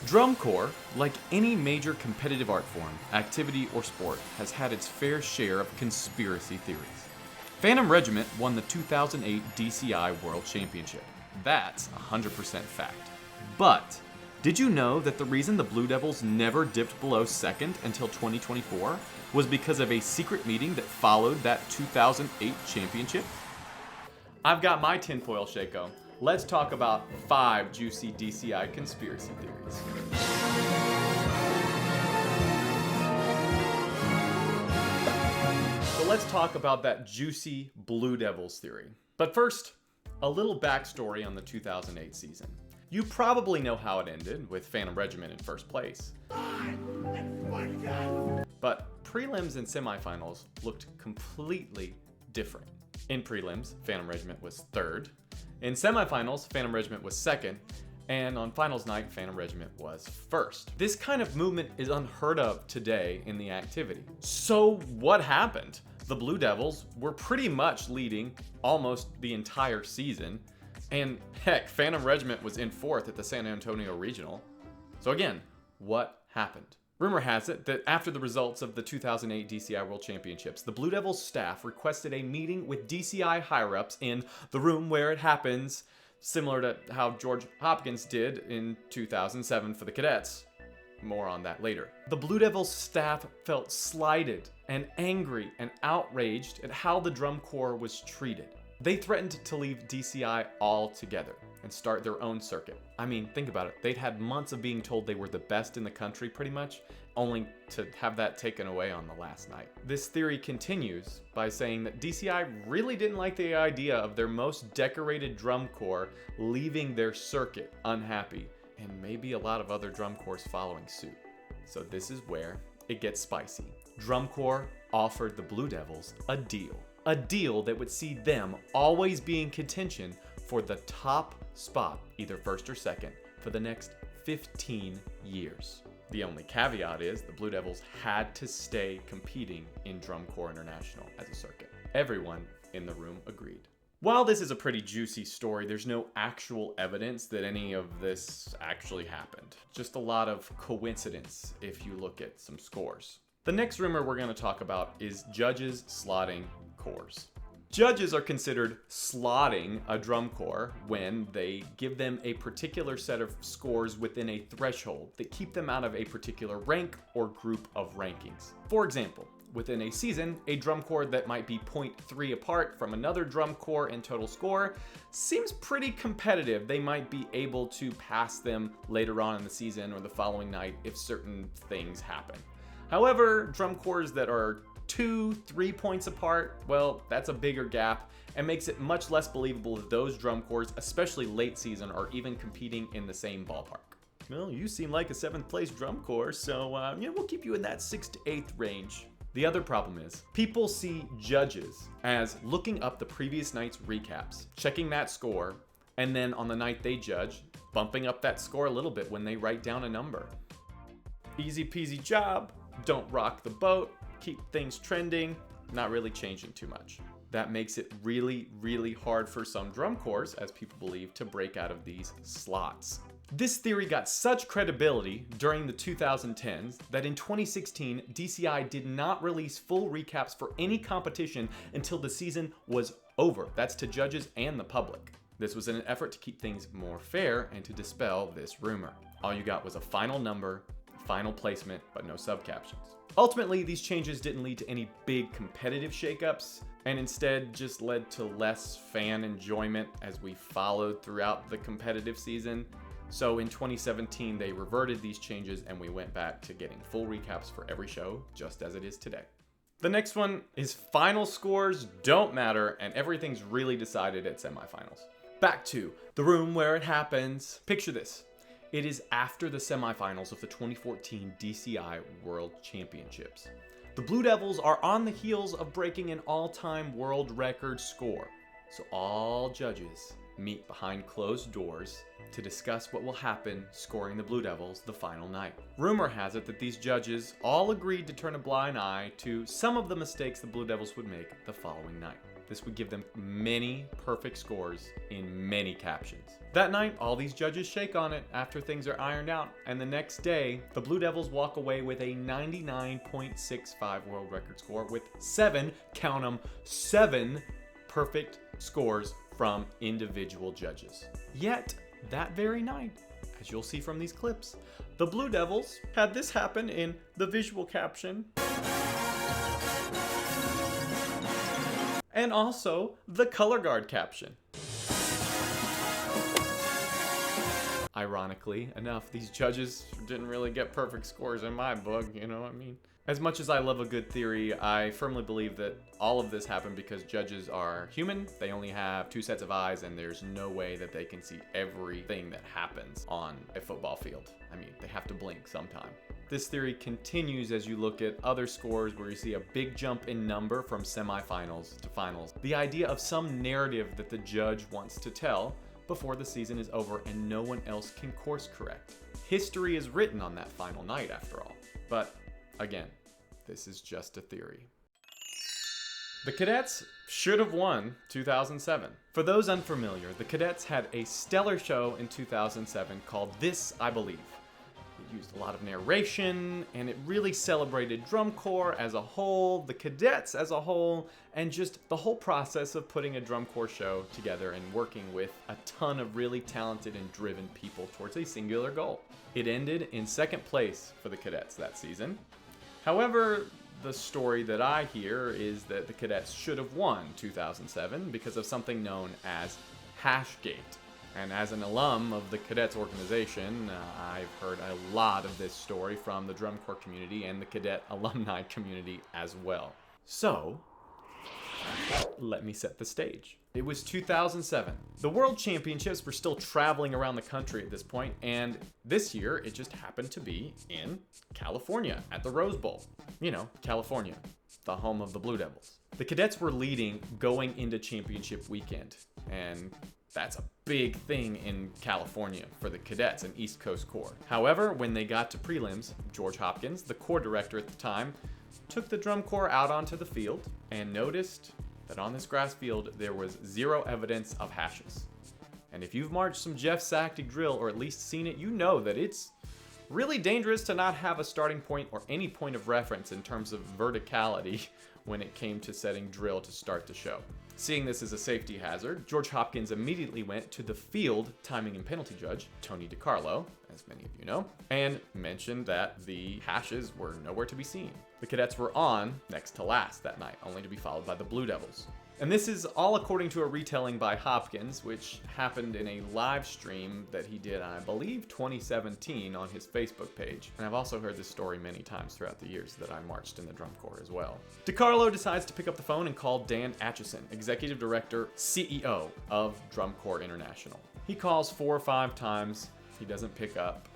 Drum corps, like any major competitive art form, activity, or sport, has had its fair share of conspiracy theories. Phantom Regiment won the 2008 DCI World Championship. That's 100% fact. But did you know that the reason the Blue Devils never dipped below second until 2024 was because of a secret meeting that followed that 2008 championship? I've got my tinfoil shako. Let's talk about 5 juicy DCI conspiracy theories. So let's talk about that juicy Blue Devils theory. But first, a little backstory on the 2008 season. You probably know how it ended, with Phantom Regiment in first place. But prelims and semifinals looked completely different. In prelims, Phantom Regiment was third. In semifinals, Phantom Regiment was second. And on finals night, Phantom Regiment was first. This kind of movement is unheard of today in the activity. So what happened? The Blue Devils were pretty much leading almost the entire season. And heck, Phantom Regiment was in fourth at the San Antonio Regional. So again, what happened? Rumor has it that after the results of the 2008 DCI World Championships, the Blue Devils staff requested a meeting with DCI higher-ups in the room where it happens, similar to how George Hopkins did in 2007 for the Cadets. More on that later. The Blue Devils staff felt slighted and angry and outraged at how the drum corps was treated. They threatened to leave DCI altogether and start their own circuit. I mean, think about it. They'd had months of being told they were the best in the country pretty much, only to have that taken away on the last night. This theory continues by saying that DCI really didn't like the idea of their most decorated drum corps leaving their circuit unhappy, and maybe a lot of other drum corps following suit. So this is where it gets spicy. Drum corps offered the Blue Devils a deal. A deal that would see them always be in contention for the top spot, either first or second, for the next 15 years. The only caveat is the Blue Devils had to stay competing in Drum Corps International as a circuit. Everyone in the room agreed. While this is a pretty juicy story, there's no actual evidence that any of this actually happened. Just a lot of coincidence if you look at some scores. The next rumor we're going to talk about is judges slotting corps. Judges are considered slotting a drum corps when they give them a particular set of scores within a threshold that keep them out of a particular rank or group of rankings. For example, within a season, a drum corps that might be 0.3 apart from another drum corps in total score seems pretty competitive. They might be able to pass them later on in the season or the following night if certain things happen. However, drum corps that are 2-3 points apart, well, that's a bigger gap and makes it much less believable that those drum corps, especially late season, are even competing in the same ballpark. Well, you seem like a 7th place drum corps, so we'll keep you in that 6th to 8th range. The other problem is, people see judges as looking up the previous night's recaps, checking that score, and then on the night they judge, bumping up that score a little bit when they write down a number. Easy peasy job, don't rock the boat, keep things trending, not really changing too much. That makes it really, really hard for some drum corps, as people believe, to break out of these slots. This theory got such credibility during the 2010s that in 2016, DCI did not release full recaps for any competition until the season was over. That's to judges and the public. This was in an effort to keep things more fair and to dispel this rumor. All you got was a final number, final placement, but no subcaptions. Ultimately, these changes didn't lead to any big competitive shakeups, and instead just led to less fan enjoyment as we followed throughout the competitive season. So in 2017, they reverted these changes and we went back to getting full recaps for every show, just as it is today. The next one is final scores don't matter and everything's really decided at semifinals. Back to the room where it happens. Picture this. It is after the semifinals of the 2014 DCI World Championships. The Blue Devils are on the heels of breaking an all-time world record score. So all judges meet behind closed doors to discuss what will happen scoring the Blue Devils the final night. Rumor has it that these judges all agreed to turn a blind eye to some of the mistakes the Blue Devils would make the following night. This would give them many perfect scores in many captions. That night, all these judges shake on it after things are ironed out, and the next day, the Blue Devils walk away with a 99.65 world record score with 7, count 'em, 7 perfect scores from individual judges. Yet, that very night, as you'll see from these clips, the Blue Devils had this happen in the visual caption and also the color guard caption. Ironically enough, these judges didn't really get perfect scores in my book, you know what I mean? As much as I love a good theory, I firmly believe that all of this happened because judges are human. They only have 2 sets of eyes, and there's no way that they can see everything that happens on a football field. I mean, they have to blink sometime. This theory continues as you look at other scores where you see a big jump in number from semifinals to finals. The idea of some narrative that the judge wants to tell before the season is over and no one else can course correct. History is written on that final night after all. But again, this is just a theory. The Cadets should have won 2007. For those unfamiliar, the Cadets had a stellar show in 2007 called This I Believe. It used a lot of narration, and it really celebrated drum corps as a whole, the cadets as a whole, and just the whole process of putting a drum corps show together and working with a ton of really talented and driven people towards a singular goal. It ended in 2nd place for the Cadets that season. However, the story that I hear is that the Cadets should have won 2007 because of something known as Hashgate. And as an alum of the Cadets organization, I've heard a lot of this story from the drum corps community and the cadet alumni community as well. So, let me set the stage. It was 2007. The World Championships were still traveling around the country at this point, and this year it just happened to be in California at the Rose Bowl. You know, California, the home of the Blue Devils. The Cadets were leading going into championship weekend, and that's a big thing in California for the Cadets and East Coast Corps. However, when they got to prelims, George Hopkins, the corps director at the time, took the drum corps out onto the field and noticed that on this grass field there was 0 evidence of hashes. And if you've marched some Jeff Sacktig drill or at least seen it, you know that it's really dangerous to not have a starting point or any point of reference in terms of verticality when it came to setting drill to start the show. Seeing this as a safety hazard, George Hopkins immediately went to the field timing and penalty judge, Tony DiCarlo, as many of you know, and mentioned that the hashes were nowhere to be seen. The Cadets were on next to last that night, only to be followed by the Blue Devils. And this is all according to a retelling by Hopkins, which happened in a live stream that he did, I believe, 2017 on his Facebook page. And I've also heard this story many times throughout the years that I marched in the drum corps as well. DiCarlo decides to pick up the phone and call Dan Atchison, Executive Director, CEO of Drum Corps International. He calls 4 or 5 times. He doesn't pick up.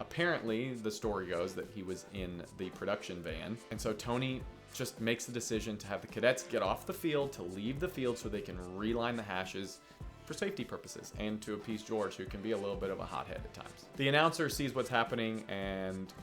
Apparently, the story goes that he was in the production van. And so Tony just makes the decision to have the cadets get off the field, to leave the field so they can reline the hashes for safety purposes and to appease George, who can be a little bit of a hothead at times. The announcer sees what's happening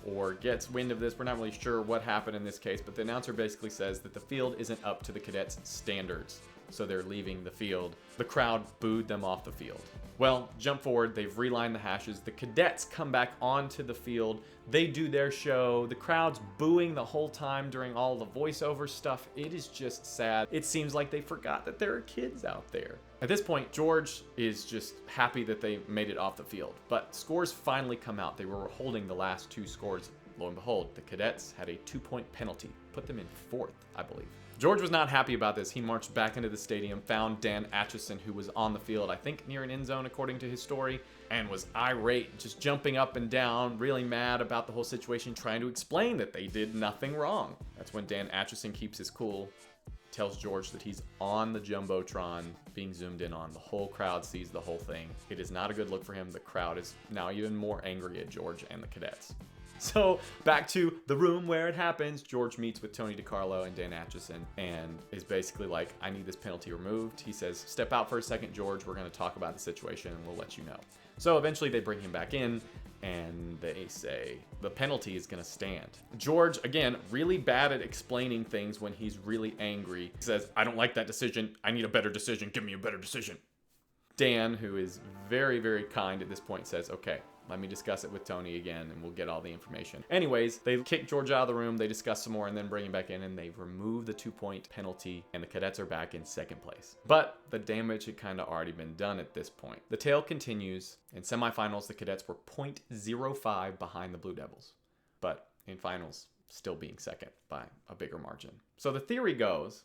or gets wind of this. We're not really sure what happened in this case, but the announcer basically says that the field isn't up to the cadets' standards, so they're leaving the field. The crowd booed them off the field. Well, jump forward, they've relined the hashes. The cadets come back onto the field. They do their show. The crowd's booing the whole time during all the voiceover stuff. It is just sad. It seems like they forgot that there are kids out there. At this point, George is just happy that they made it off the field. But scores finally come out. They were holding the last 2 scores. Lo and behold, the cadets had a 2-point penalty. Put them in 4th, I believe. George was not happy about this. He marched back into the stadium, found Dan Atchison, who was on the field, I think near an end zone, according to his story, and was irate, just jumping up and down, really mad about the whole situation, trying to explain that they did nothing wrong. That's when Dan Atchison keeps his cool, tells George that he's on the Jumbotron, being zoomed in on. The whole crowd sees the whole thing. It is not a good look for him. The crowd is now even more angry at George and the cadets. So back to the room where it happens. George meets with Tony DiCarlo and Dan Atchison and is basically like, I need this penalty removed. He says, step out for a second, George. We're going to talk about the situation and we'll let you know. So eventually they bring him back in and they say the penalty is going to stand. George, again, really bad at explaining things when he's really angry. He says, I don't like that decision. I need a better decision. Give me a better decision. Dan, who is very, very kind at this point, says, okay, let me discuss it with Tony again and we'll get all the information. Anyways, they kick George out of the room, they discuss some more and then bring him back in and they remove the 2-point penalty and the Cadets are back in second place. But the damage had kind of already been done at this point. The tale continues. In semifinals, the Cadets were 0.05 behind the Blue Devils. But in finals, still being second by a bigger margin. So the theory goes,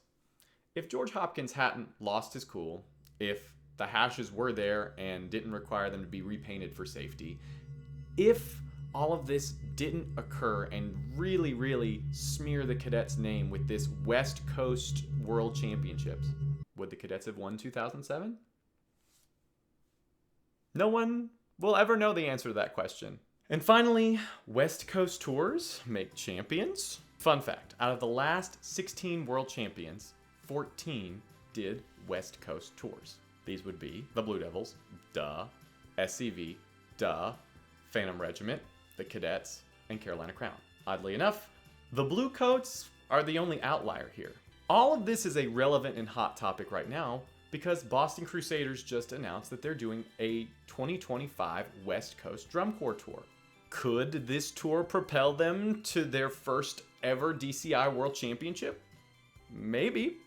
if George Hopkins hadn't lost his cool, if the hashes were there and didn't require them to be repainted for safety, if all of this didn't occur and really, really smear the Cadets' name with this West Coast World Championships, would the Cadets have won 2007? No one will ever know the answer to that question. And finally, West Coast tours make champions. Fun fact, out of the last 16 world champions, 14 did West Coast tours. These would be the Blue Devils, duh, SCV, duh, Phantom Regiment, the Cadets, and Carolina Crown. Oddly enough, the Blue Coats are the only outlier here. All of this is a relevant and hot topic right now because Boston Crusaders just announced that they're doing a 2025 West Coast Drum Corps tour. Could this tour propel them to their first ever DCI World Championship? Maybe.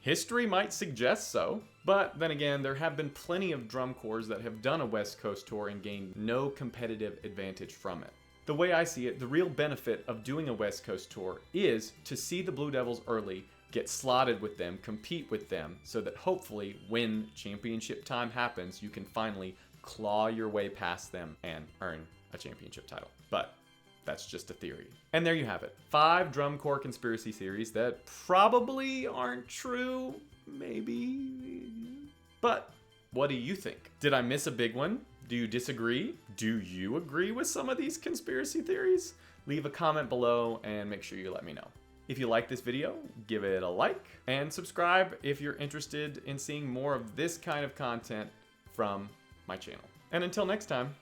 History might suggest so, but then again, there have been plenty of drum corps that have done a West Coast tour and gained no competitive advantage from it. The way I see it, the real benefit of doing a West Coast tour is to see the Blue Devils early, get slotted with them, compete with them, so that hopefully when championship time happens, you can finally claw your way past them and earn a championship title. But that's just a theory. And there you have it. 5 drum corps conspiracy theories that probably aren't true, maybe. But what do you think? Did I miss a big one? Do you disagree? Do you agree with some of these conspiracy theories? Leave a comment below and make sure you let me know. If you like this video, give it a like and subscribe if you're interested in seeing more of this kind of content from my channel. And until next time,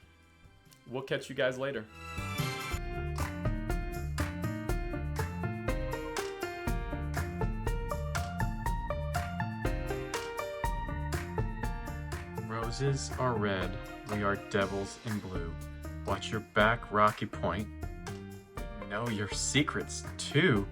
we'll catch you guys later. Roses are red, we are devils in blue. Watch your back, Rocky Point. Know your secrets, too.